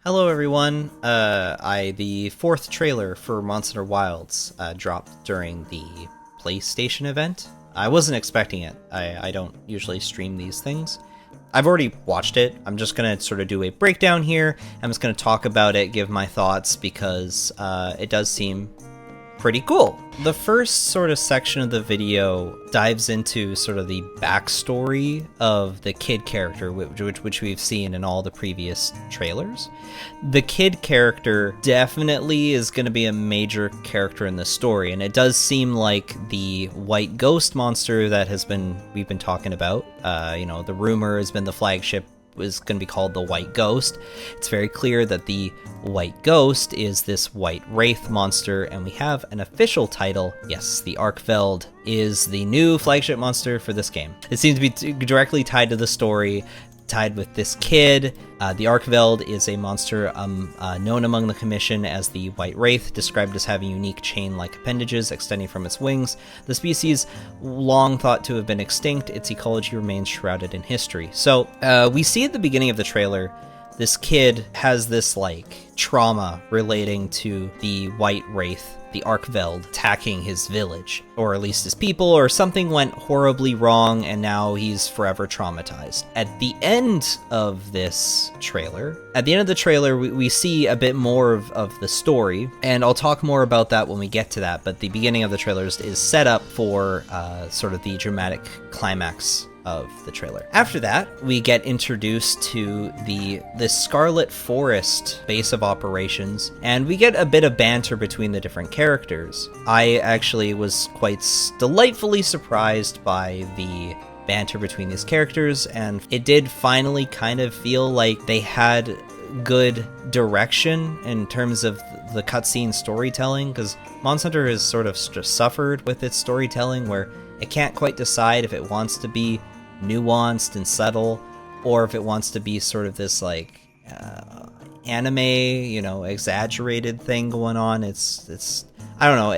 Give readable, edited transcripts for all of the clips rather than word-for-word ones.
Hello everyone. The fourth trailer for Monster Wilds dropped during the PlayStation event. I wasn't expecting it. I don't usually stream these things. I've already watched it. I'm just gonna sort of do a breakdown here. I'm just gonna talk about it, give my thoughts, because it does seem pretty cool. The first sort of section of the video dives into sort of the backstory of the kid character, which we've seen in all the previous trailers. The kid character definitely is going to be a major character in the story, and it does seem like the white ghost monster that we've been talking about. The rumor has been the flagship is going to be called the White Ghost. It's very clear that the White Ghost is this white wraith monster, and we have an official title. Yes, the Arkveld is the new flagship monster for this game. It seems to be directly tied to the story, tied with this kid. The Arkveld is a monster known among the Commission as the White Wraith, described as having unique chain-like appendages extending from its wings. The species, long thought to have been extinct, its ecology remains shrouded in history. So we see at the beginning of the trailer, this kid has this trauma relating to the White Wraith, the Arkveld, attacking his village, or at least his people, or something went horribly wrong and now he's forever traumatized. At the end of this trailer, we see a bit more of the story, and I'll talk more about that when we get to that, but the beginning of the trailers is set up for sort of the dramatic climax of the trailer. After that, we get introduced to the Scarlet Forest base of operations, and we get a bit of banter between the different characters. I actually was quite delightfully surprised by the banter between these characters, and it did finally kind of feel like they had good direction in terms of the cutscene storytelling, because Monster Hunter has sort of suffered with its storytelling, where it can't quite decide if it wants to be nuanced and subtle, or if it wants to be sort of this anime, exaggerated thing going on. It's I don't know.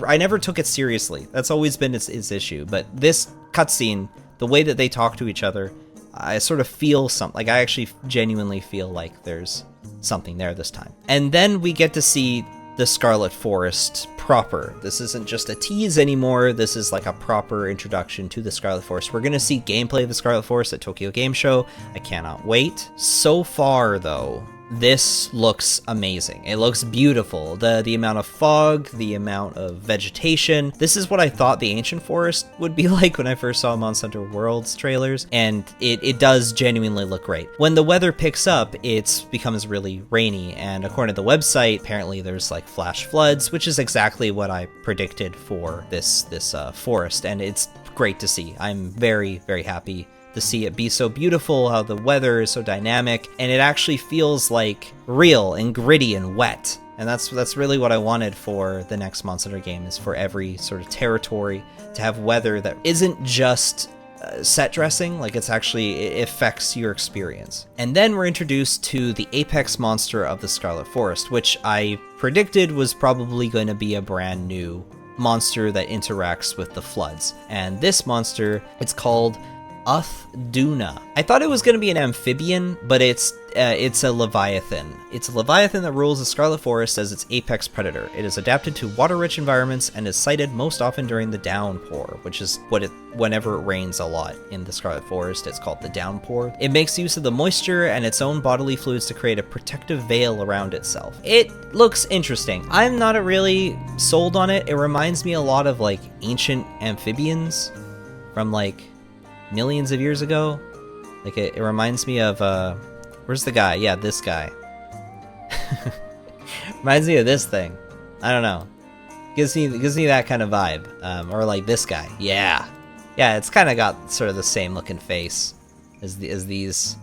I never took it seriously. That's always been its issue. But this cutscene, the way that they talk to each other, I sort of feel something. I actually genuinely feel like there's something there this time. And then we get to see the Scarlet Forest proper. This isn't just a tease anymore. This is like a proper introduction to the Scarlet Forest. We're going to see gameplay of the Scarlet Forest at Tokyo Game Show. I cannot wait. So far, though, this looks amazing. It looks beautiful. The amount of fog, the amount of vegetation. This is what I thought the Ancient Forest would be like when I first saw Monster Hunter World's trailers, and it does genuinely look great. When the weather picks up, it becomes really rainy, and according to the website, apparently there's flash floods, which is exactly what I predicted for this forest, and it's great to see. I'm very, very happy to see it be so beautiful, how the weather is so dynamic, and it actually feels like real and gritty and wet. And that's really what I wanted for the next Monster Hunter game, is for every sort of territory to have weather that isn't just set dressing, it affects your experience. And then we're introduced to the apex monster of the Scarlet Forest, which I predicted was probably going to be a brand new monster that interacts with the floods. And this monster, it's called Uthduna. I thought it was going to be an amphibian, but it's a leviathan. It's a leviathan that rules the Scarlet Forest as its apex predator. It is adapted to water-rich environments and is sighted most often during the downpour, which is whenever it rains a lot in the Scarlet Forest, it's called the downpour. It makes use of the moisture and its own bodily fluids to create a protective veil around itself. It looks interesting. I'm not really sold on it. It reminds me a lot of ancient amphibians from millions of years ago. It reminds me of where's the guy? Yeah, this guy. Reminds me of this thing. I don't know. Gives me that kind of vibe. Or this guy. Yeah, it's kind of got sort of the same looking face as these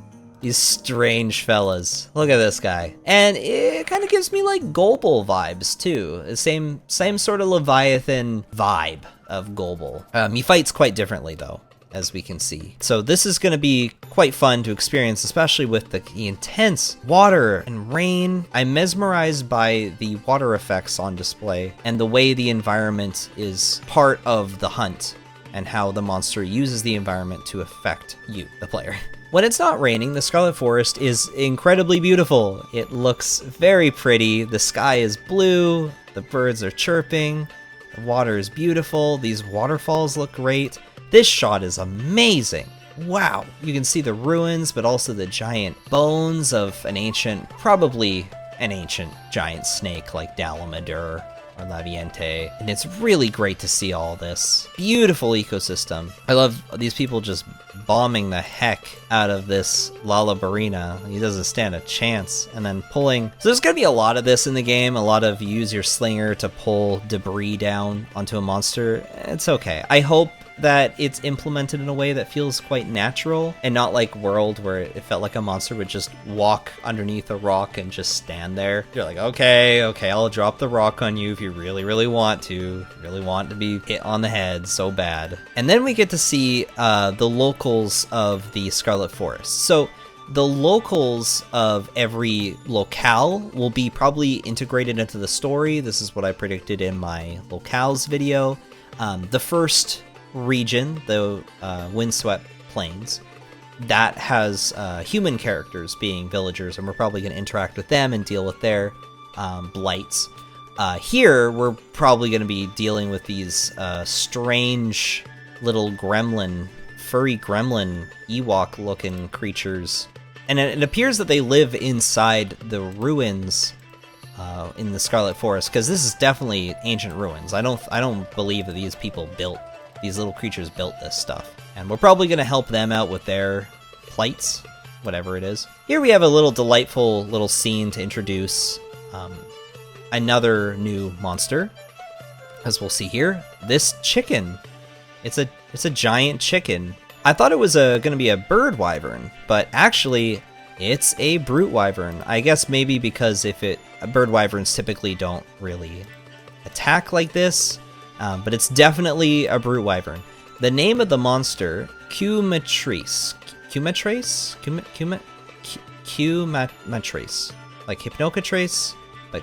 strange fellas. Look at this guy, and it kind of gives me Golbul vibes too. The same sort of Leviathan vibe of Golbul. He fights quite differently though, as we can see. So this is going to be quite fun to experience, especially with the intense water and rain. I'm mesmerized by the water effects on display and the way the environment is part of the hunt and how the monster uses the environment to affect you, the player. When it's not raining, the Scarlet Forest is incredibly beautiful. It looks very pretty. The sky is blue, the birds are chirping, the water is beautiful, these waterfalls look great. This shot is amazing. Wow, you can see the ruins, but also the giant bones of an ancient, probably an ancient giant snake like Dalamadur or Laviente, and it's really great to see all this beautiful ecosystem. I love these people just bombing the heck out of this Lalabarina. He doesn't stand a chance, and then pulling. So there's gonna be a lot of this in the game, a lot of use your slinger to pull debris down onto a monster. It's okay. I hope that it's implemented in a way that feels quite natural and not like World, where it felt like a monster would just walk underneath a rock and just stand there. You're like, okay, I'll drop the rock on you if you really want to. Really want to be hit on the head so bad. And then we get to see the locals of the Scarlet Forest. So the locals of every locale will be probably integrated into the story. This is what I predicted in my locales video. The first region, the Windswept Plains, that has human characters being villagers, and we're probably going to interact with them and deal with their blights. Here, we're probably going to be dealing with these strange little gremlin, furry gremlin, Ewok-looking creatures. And it appears that they live inside the ruins in the Scarlet Forest, because this is definitely ancient ruins. I don't believe that these little creatures built this stuff. And we're probably going to help them out with their plights, whatever it is. Here we have a little delightful little scene to introduce another new monster. As we'll see here, this chicken. It's a giant chicken. I thought it was going to be a bird wyvern, but actually it's a brute wyvern. I guess maybe because bird wyverns typically don't really attack like this. But it's definitely a brute wyvern. The name of the monster, Cumatrace. Like Hypnocatrace, but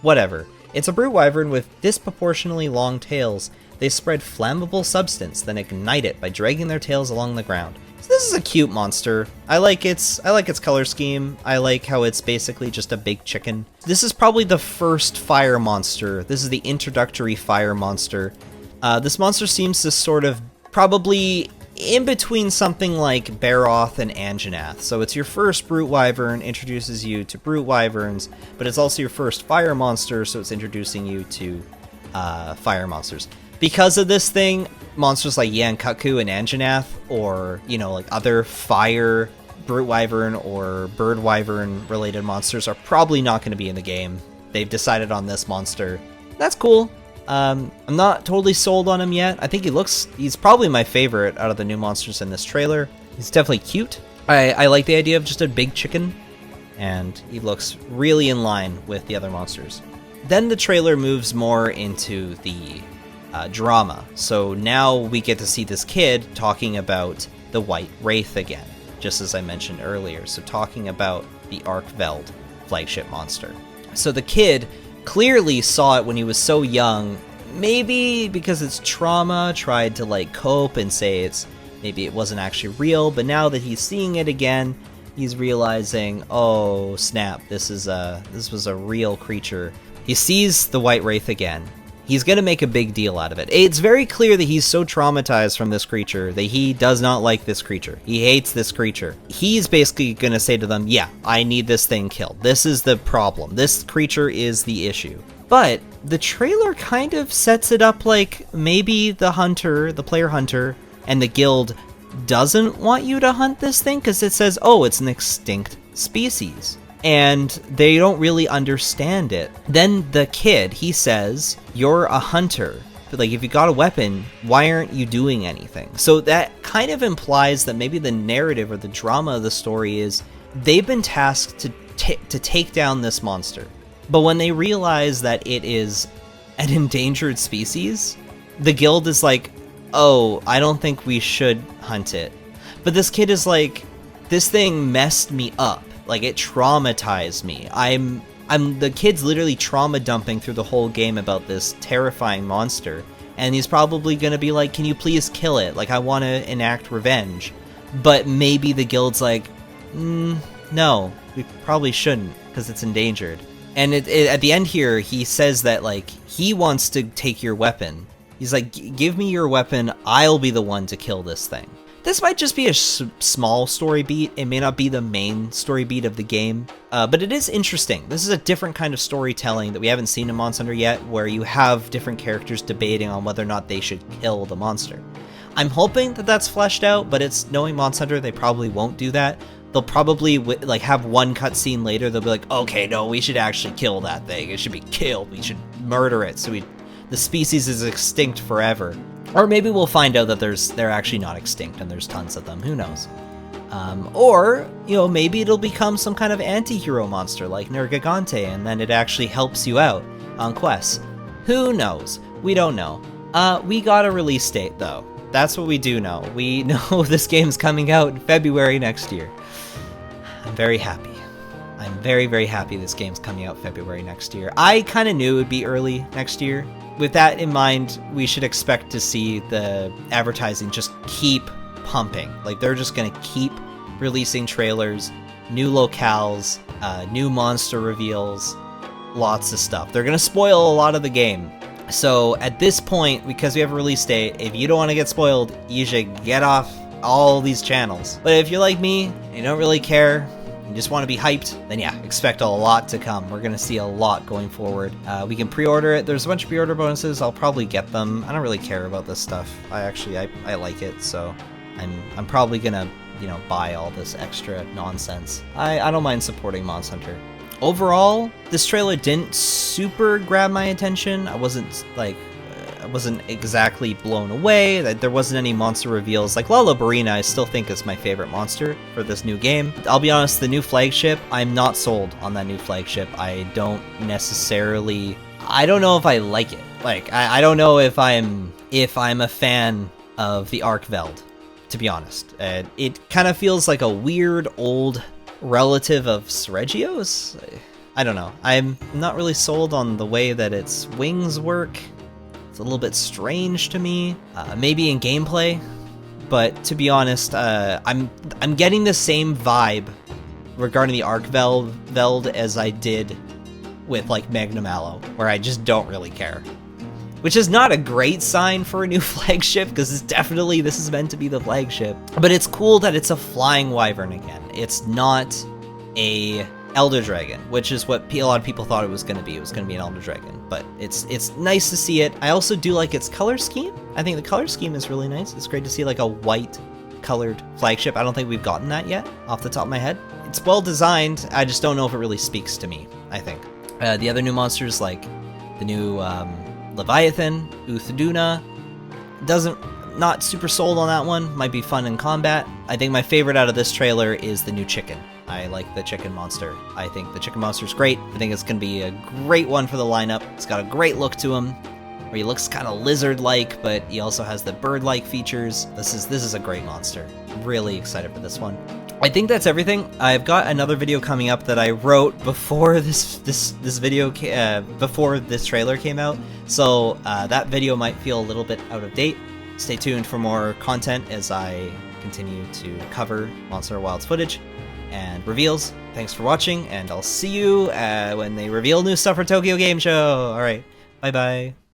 whatever. It's a brute wyvern with disproportionately long tails. They spread flammable substance, then ignite it by dragging their tails along the ground. So this is a cute monster. I like its color scheme. I like how it's basically just a big chicken. This is probably the first fire monster. This is the introductory fire monster. This monster seems to sort of probably in between something like Baroth and Anjanath. So it's your first brute wyvern, introduces you to brute wyverns, but it's also your first fire monster, so it's introducing you to fire monsters. Because of this thing, monsters like Yankaku and Anjanath, or, like other fire brute wyvern or bird wyvern related monsters are probably not going to be in the game. They've decided on this monster. That's cool. I'm not totally sold on him yet. I think he's probably my favorite out of the new monsters in this trailer. He's definitely cute. I like the idea of just a big chicken, and he looks really in line with the other monsters. Then the trailer moves more into the drama. So now we get to see this kid talking about the White Wraith again, just as I mentioned earlier. So talking about the Arkveld flagship monster. So the kid clearly saw it when he was so young, maybe because it's trauma, tried to cope and say maybe it wasn't actually real, but now that he's seeing it again, he's realizing, oh snap, this was a real creature. He sees the White Wraith again. He's going to make a big deal out of it. It's very clear that he's so traumatized from this creature that he does not like this creature. He hates this creature. He's basically going to say to them, yeah, I need this thing killed. This is the problem. This creature is the issue. But the trailer kind of sets it up like maybe the hunter, the player hunter, and the guild doesn't want you to hunt this thing because it says, oh, it's an extinct species. And they don't really understand it. Then the kid, he says, you're a hunter. If you got a weapon, why aren't you doing anything? So that kind of implies that maybe the narrative or the drama of the story is they've been tasked to take down this monster. But when they realize that it is an endangered species, the guild is like, oh, I don't think we should hunt it. But this kid is like, this thing messed me up. It traumatized me. The kid's literally trauma dumping through the whole game about this terrifying monster. And he's probably gonna be like, can you please kill it? I want to enact revenge. but maybe the guild's like, no, we probably shouldn't because it's endangered. And at the end here, he says that like he wants to take your weapon. He's like, give me your weapon, I'll be the one to kill this thing. This might just be a small story beat. It may not be the main story beat of the game, but it is interesting. This is a different kind of storytelling that we haven't seen in Monster Hunter yet, where you have different characters debating on whether or not they should kill the monster. I'm hoping that that's fleshed out, but it's knowing Monster Hunter, they probably won't do that. They'll probably like have one cutscene later. They'll be like, okay, no, we should actually kill that thing. It should be killed. We should murder it so the species is extinct forever. Or maybe we'll find out that they're actually not extinct and there's tons of them. Who knows? Or, you know, maybe it'll become some kind of anti-hero monster like Nergigante, and then it actually helps you out on quests. Who knows? We don't know. We got a release date, though. That's what we do know. We know this game's coming out in February next year. I'm very happy. I'm very, very happy this game's coming out February next year. I kind of knew it would be early next year. With that in mind, we should expect to see the advertising just keep pumping. Like, they're just going to keep releasing trailers, new locales, new monster reveals, lots of stuff. They're going to spoil a lot of the game. So at this point, because we have a release date, if you don't want to get spoiled, you should get off all these channels. But if you're like me, and you don't really care, you just want to be hyped, then yeah, expect a lot to come. We're going to see a lot going forward. We can pre-order it. There's a bunch of pre-order bonuses. I'll probably get them. I don't really care about this stuff. I like it, so I'm probably going to, you know, buy all this extra nonsense. I don't mind supporting Monster Hunter. Overall, this trailer didn't super grab my attention. I wasn't exactly blown away. There wasn't any monster reveals. Like Lalabarina, I still think is my favorite monster for this new game. I'll be honest, the new flagship, I'm not sold on that new flagship. I don't know if I like it. Like, I don't know if I'm a fan of the Arkveld, to be honest. It kind of feels like a weird old relative of Seregio's. I don't know. I'm not really sold on the way that its wings work. It's a little bit strange to me. Maybe in gameplay, but to be honest, I'm getting the same vibe regarding the Arkveld as I did with like Magnum Aloe, where I just don't really care. Which is not a great sign for a new flagship, because this is meant to be the flagship. But it's cool that it's a flying wyvern again. It's not a Elder Dragon, which is what a lot of people thought it was going to be. It was going to be an Elder Dragon, but it's nice to see it. I also do like its color scheme. I think the color scheme is really nice. It's great to see like a white colored flagship. I don't think we've gotten that yet off the top of my head. It's well designed. I just don't know if it really speaks to me, I think. The other new monsters, like the new Leviathan, Uthduna, not super sold on that one. Might be fun in combat. I think my favorite out of this trailer is the new chicken. I like the chicken monster. I think the chicken monster's great. I think it's going to be a great one for the lineup. It's got a great look to him, where he looks kind of lizard-like, but he also has the bird-like features. This is a great monster. I'm really excited for this one. I think that's everything. I've got another video coming up that I wrote before this video before this trailer came out, so that video might feel a little bit out of date. Stay tuned for more content as I continue to cover Monster Hunter Wilds footage and reveals. Thanks for watching, and I'll see you when they reveal new stuff for Tokyo Game Show. Alright, bye-bye.